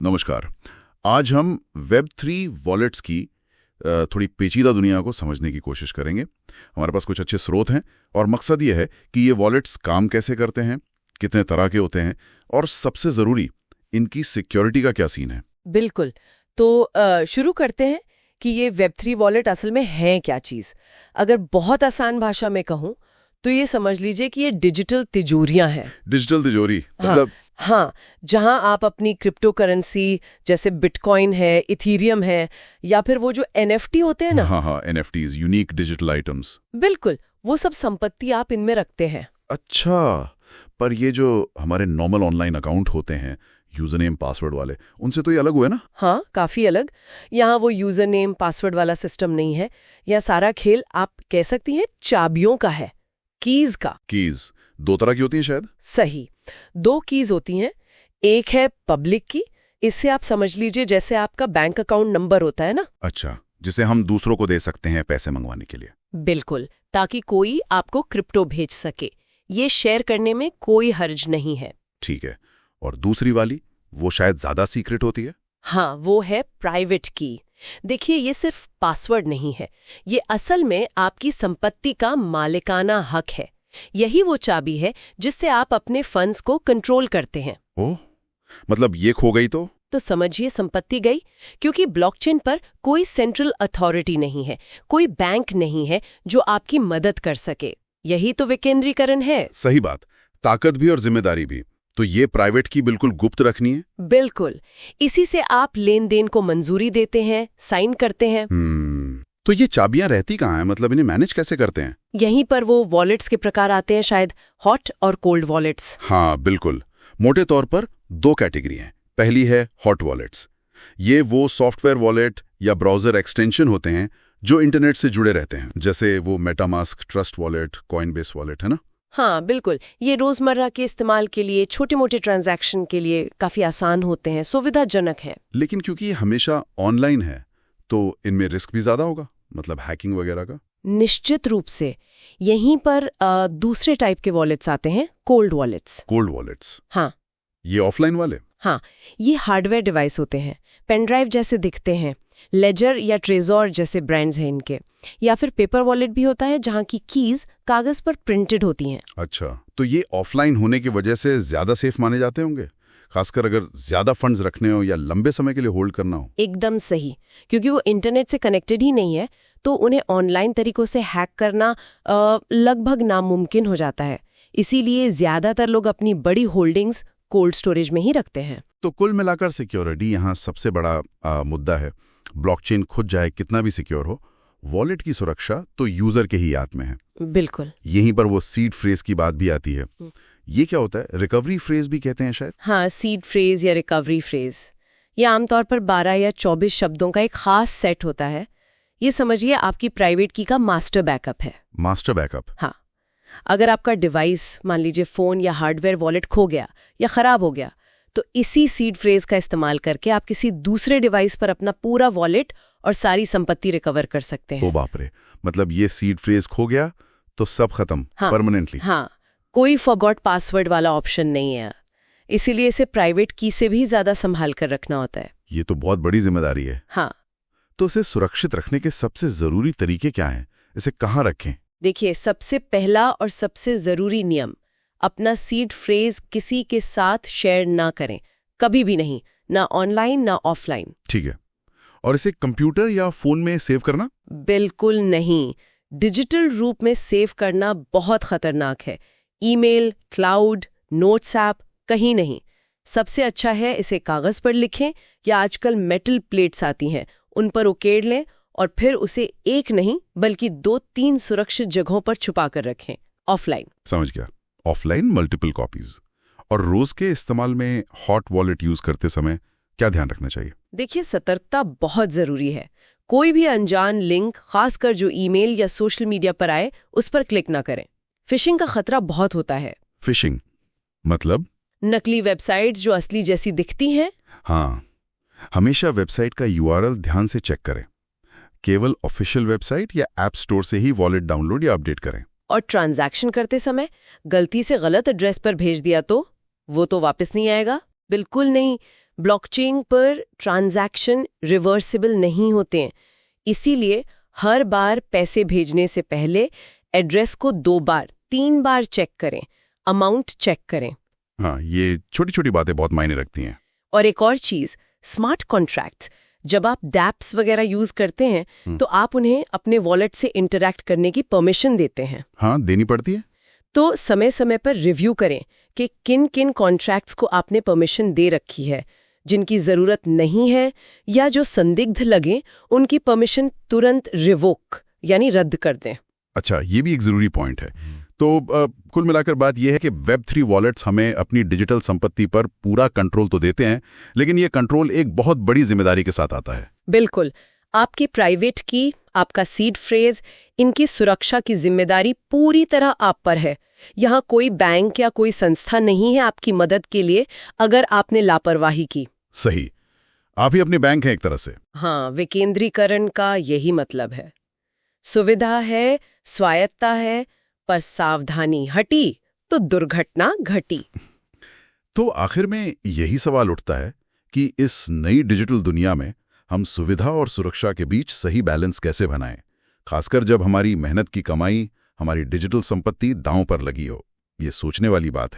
नमस्कार। आज हम वेब3 वॉलेट्स की थोड़ी पेचीदा दुनिया को समझने की कोशिश करेंगे। हमारे पास कुछ अच्छे स्रोत हैं और मकसद ये है कि ये वॉलेट्स काम कैसे करते हैं, कितने तरह के होते हैं और सबसे ज़रूरी इनकी सिक्योरिटी का क्या सीन है। बिल्कुल। तो शुरू करते हैं कि ये वेब3 वॉलेट असल में है क्या चीज़। अगर बहुत आसान भाषा में कहूँ तो ये समझ लीजिए कि ये डिजिटल तिजोरियां हैं। डिजिटल तिजोरी हाँ, मतलब? हाँ, जहां आप अपनी क्रिप्टो करेंसी जैसे बिटकॉइन है, इथीरियम है या फिर वो जो एनएफटी होते हैं ना। हाँ, NFTs, यूनिक डिजिटल आइटम्स। बिल्कुल, वो सब संपत्ति आप इनमें रखते हैं। अच्छा, पर ये जो हमारे नॉर्मल ऑनलाइन अकाउंट होते हैं, यूजर नेम पासवर्ड वाले, उनसे तो ये अलग हुए ना? हाँ, काफी अलग। यहाँ वो यूजर नेम पासवर्ड वाला सिस्टम नहीं है। यहाँ सारा खेल आप कह सकती हैं चाबियों का है, कीज का। कीज दो तरह की होती हैं शायद? सही, 2 कीज होती हैं। एक है पब्लिक की, इससे आप समझ लीजिए जैसे आपका बैंक अकाउंट नंबर होता है ना। अच्छा, जिसे हम दूसरों को दे सकते हैं पैसे मंगवाने के लिए। बिल्कुल, ताकि कोई आपको क्रिप्टो भेज सके। ये शेयर करने में कोई हर्ज नहीं है। ठीक है। और दूसरी वाली, वो शायद ज्यादा सीक्रेट होती है। हाँ, वो है प्राइवेट की। देखिए, ये सिर्फ पासवर्ड नहीं है, ये असल में आपकी संपत्ति का मालिकाना हक है। यही वो चाबी है जिससे आप अपने फंड्स को कंट्रोल करते हैं। ओह, मतलब ये खो गई तो समझिए संपत्ति गई, क्योंकि ब्लॉकचेन पर कोई सेंट्रल अथॉरिटी नहीं है, कोई बैंक नहीं है जो आपकी मदद कर सके। यही तो विकेंद्रीकरण है। सही बात, ताकत भी और जिम्मेदारी भी। तो ये प्राइवेट की बिल्कुल गुप्त रखनी है। बिल्कुल, इसी से आप लेन देन को मंजूरी देते हैं, साइन करते हैं। तो ये चाबियां रहती कहाँ हैं, मतलब इन्हें मैनेज कैसे करते हैं? यहीं पर वो वॉलेट्स के प्रकार आते हैं, शायद हॉट और कोल्ड वॉलेट्स। हाँ बिल्कुल, मोटे तौर पर 2 कैटेगरी हैं। पहली है हॉट वॉलेट्स। ये वो सॉफ्टवेयर वॉलेट या ब्राउजर एक्सटेंशन होते हैं जो इंटरनेट से जुड़े रहते हैं, जैसे वो MetaMask, trust wallet, Coinbase wallet, है ना? हाँ बिल्कुल, ये रोजमर्रा के इस्तेमाल के लिए, छोटे मोटे ट्रांजैक्शन के लिए काफी आसान होते हैं, सुविधाजनक है। लेकिन क्योंकि ये हमेशा ऑनलाइन है तो इनमें रिस्क भी ज्यादा होगा, मतलब हैकिंग वगैरह का। निश्चित रूप से। यहीं पर दूसरे टाइप के वॉलेट्स आते हैं, कोल्ड वॉलेट्स। Cold wallets? हाँ, ये ऑफलाइन वाले? हाँ, ये हार्डवेयर डिवाइस होते हैं, पेनड्राइव जैसे दिखते हैं, लेजर या ट्रेजोर जैसे ब्रांड्स हैं इनके। या फिर पेपर वॉलेट भी होता है जहाँ की कीज कागज पर प्रिंटेड होती हैं। अच्छा, तो ये ऑफलाइन होने की वजह से ज्यादा सेफ माने जाते होंगे, खासकर अगर ज्यादा फंड्स रखने हो या लंबे समय के लिए होल्ड करना हो। एकदम सही, क्योंकि वो इंटरनेट से कनेक्टेड ही नहीं है, तो उन्हें ऑनलाइन तरीकों से हैक करना लगभग नामुमकिन हो जाता है। इसीलिए ज्यादातर लोग अपनी बड़ी होल्डिंग्स कोल्ड स्टोरेज में ही रखते हैं। तो कुल मिलाकर सिक्योरिटी यहाँ सबसे बड़ा मुद्दा है। ब्लॉकचेन खुद जाए कितना भी सिक्योर हो, वॉलेट की सुरक्षा तो यूजर के ही हाथ में है। बिल्कुल। यहीं पर वो सीड फ्रेज की बात भी आती है। ये क्या होता है? रिकवरी फ्रेज भी कहते हैं शायद? हाँ, सीड फ्रेज या रिकवरी फ्रेज, ये आमतौर पर 12 या 24 शब्दों का एक खास सेट होता है। ये समझिए आपकी प्राइवेट की का मास्टर बैकअप है। Master backup? हाँ, अगर आपका डिवाइस, मान लीजिए फोन या हार्डवेयर वॉलेट खो गया या खराब हो गया, तो इसी सीड फ्रेज का इस्तेमाल करके आप किसी दूसरे डिवाइस पर अपना पूरा वॉलेट और सारी संपत्ति रिकवर कर सकते हैं। ओ बाप रे, मतलब ये सीड फ्रेज खो गया तो सब खत्म, हाँ, परमानेंटली? हाँ, कोई फॉरगॉट पासवर्ड वाला ऑप्शन नहीं है। इसीलिए इसे प्राइवेट की से भी ज्यादा संभाल कर रखना होता है। ये तो बहुत बड़ी जिम्मेदारी है। हाँ, तो इसे सुरक्षित रखने के सबसे जरूरी तरीके क्या हैं? इसे कहाँ रखें? देखिए, सबसे पहला और सबसे जरूरी नियम, अपना सीड फ्रेज किसी के साथ शेयर ना करें, कभी भी नहीं, ना ऑनलाइन ना ऑफलाइन। ठीक है। और इसे कंप्यूटर या फोन में सेव करना? बिल्कुल नहीं, डिजिटल रूप में सेव करना बहुत खतरनाक है। ईमेल, क्लाउड, नोट्स ऐप, कहीं नहीं। सबसे अच्छा है इसे कागज पर लिखें या आजकल मेटल प्लेट्स आती हैं, उन पर उकेड़ लें और फिर उसे एक नहीं बल्कि 2-3 सुरक्षित जगहों पर छुपा कर रखें, ऑफलाइन। समझ गया, ऑफलाइन मल्टीपल कॉपीज। और रोज के इस्तेमाल में हॉट वॉलेट यूज करते समय क्या ध्यान रखना चाहिए? देखिए, सतर्कता बहुत जरूरी है। कोई भी अनजान लिंक, खासकर जो ईमेल या सोशल मीडिया पर आए, उस पर क्लिक ना करें। फिशिंग का खतरा बहुत होता है। फिशिंग मतलब? नकली वेबसाइट्स जो असली जैसी दिखती हैं। हाँ, हमेशा वेबसाइट का URL ध्यान से चेक करें। केवल ऑफिशियल वेबसाइट या ऐप स्टोर से ही वॉलेट डाउनलोड या अपडेट करें। और ट्रांजैक्शन करते समय गलती से गलत एड्रेस पर भेज दिया तो वो तो वापस नहीं आएगा। बिल्कुल नहीं। ब्लॉकचेन पर ट्रांजैक्शन रिवर्सिबल नहीं होते हैं, इसीलिए हर बार पैसे भेजने से पहले एड्रेस को 2 बार 3 बार चेक करें, अमाउंट चेक करें। हाँ, ये छोटी छोटी बातें बहुत मायने रखती हैं। और एक और चीज, स्मार्ट कॉन्ट्रैक्ट्स। जब आप डैप्स वगैरह यूज करते हैं तो आप उन्हें अपने वॉलेट से इंटरैक्ट करने की परमिशन देते हैं। हाँ, देनी पड़ती है। तो समय समय पर रिव्यू करें कि किन किन कॉन्ट्रैक्ट्स को आपने परमिशन दे रखी है, जिनकी जरूरत नहीं है या जो संदिग्ध लगे उनकी परमिशन तुरंत रिवोक यानी रद्द कर दें। अच्छा, ये भी एक जरूरी पॉइंट है। तो कुल मिलाकर बात यह है कि Web3 वॉलेट्स हमें अपनी डिजिटल संपत्ति पर पूरा कंट्रोल तो देते हैं, लेकिन ये कंट्रोल एक बहुत बड़ी जिम्मेदारी के साथ आता है। बिल्कुल, आपकी प्राइवेट की, आपका सीड फ्रेज, इनकी सुरक्षा की जिम्मेदारी पूरी तरह आप पर है। यहाँ कोई बैंक या कोई संस्था नहीं है आपकी मदद के लिए अगर आपने लापरवाही की। सही, आप ही अपने बैंक हैं एक तरह से। हाँ, विकेंद्रीकरण का यही मतलब है। सुविधा है, स्वायत्ता है, पर सावधानी हटी तो दुर्घटना घटी। तो आखिर में यही सवाल उठता है कि इस नई डिजिटल दुनिया में हम सुविधा और सुरक्षा के बीच सही बैलेंस कैसे बनाएं, खासकर जब हमारी मेहनत की कमाई, हमारी डिजिटल संपत्ति दांव पर लगी हो। ये सोचने वाली बात है।